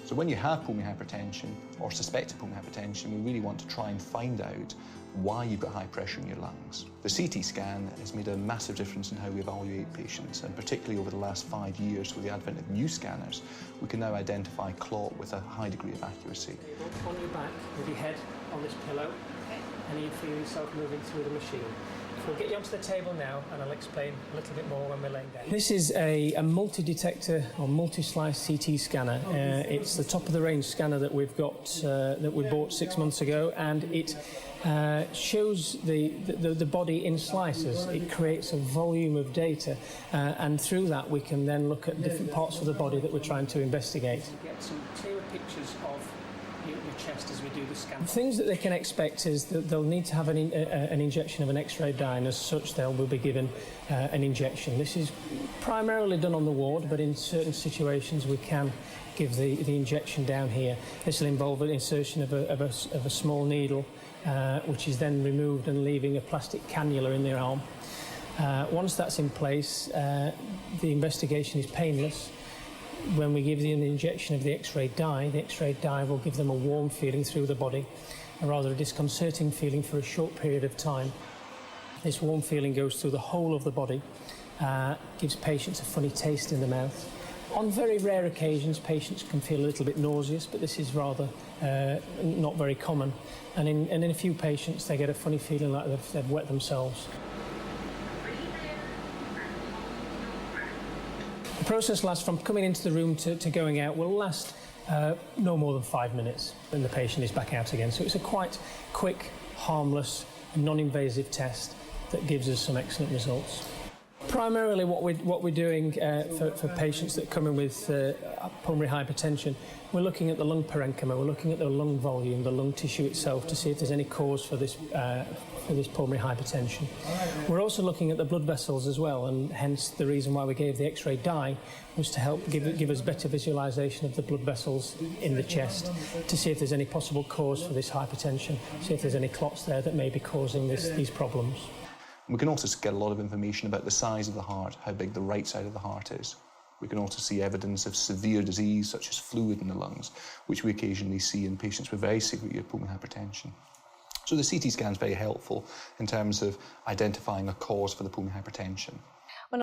So when you have pulmonary hypertension or suspected pulmonary hypertension, we really want to try and find out why you've got high pressure in your lungs. The CT scan has made a massive difference in how we evaluate patients, and particularly over the last 5 years with the advent of new scanners, we can now identify clot with a high degree of accuracy. On your back with your head on this pillow, and you feel yourself moving through the machine. We'll get you onto the table now and I'll explain a little bit more when we're laying down. This is a multi-detector or multi-slice CT scanner. It's the top of the range scanner that we've got, that we bought 6 months ago, and it shows the body in slices. It creates a volume of data, and through that we can then look at different parts of the body that we're trying to investigate. Get some clearer pictures of your chest as we do the scan. Things that they can expect is that they'll need to have an injection of an X-ray dye, and as such they will be given an injection. This is primarily done on the ward, but in certain situations we can give the injection down here. This will involve an insertion of a small needle, which is then removed and leaving a plastic cannula in the arm. Once that's in place, the investigation is painless. When we give them the injection of the X-ray dye will give them a warm feeling through the body, and rather a disconcerting feeling for a short period of time. This warm feeling goes through the whole of the body, gives patients a funny taste in the mouth. On very rare occasions, patients can feel a little bit nauseous, but this is rather not very common. And in a few patients, they get a funny feeling like they've wet themselves. The process lasts from coming into the room to going out will last no more than 5 minutes, and the patient is back out again. So it's a quite quick, harmless, non-invasive test that gives us some excellent results. Primarily what we're doing for patients that come in with pulmonary hypertension, we're looking at the lung parenchyma, we're looking at the lung volume, the lung tissue itself, to see if there's any cause for this pulmonary hypertension. We're also looking at the blood vessels as well, and hence the reason why we gave the X-ray dye was to help give us better visualisation of the blood vessels in the chest, to see if there's any possible cause for this hypertension, see if there's any clots there that may be causing these problems. We can also get a lot of information about the size of the heart, how big the right side of the heart is. We can also see evidence of severe disease, such as fluid in the lungs, which we occasionally see in patients with very severe pulmonary hypertension. So the CT scan is very helpful in terms of identifying a cause for the pulmonary hypertension.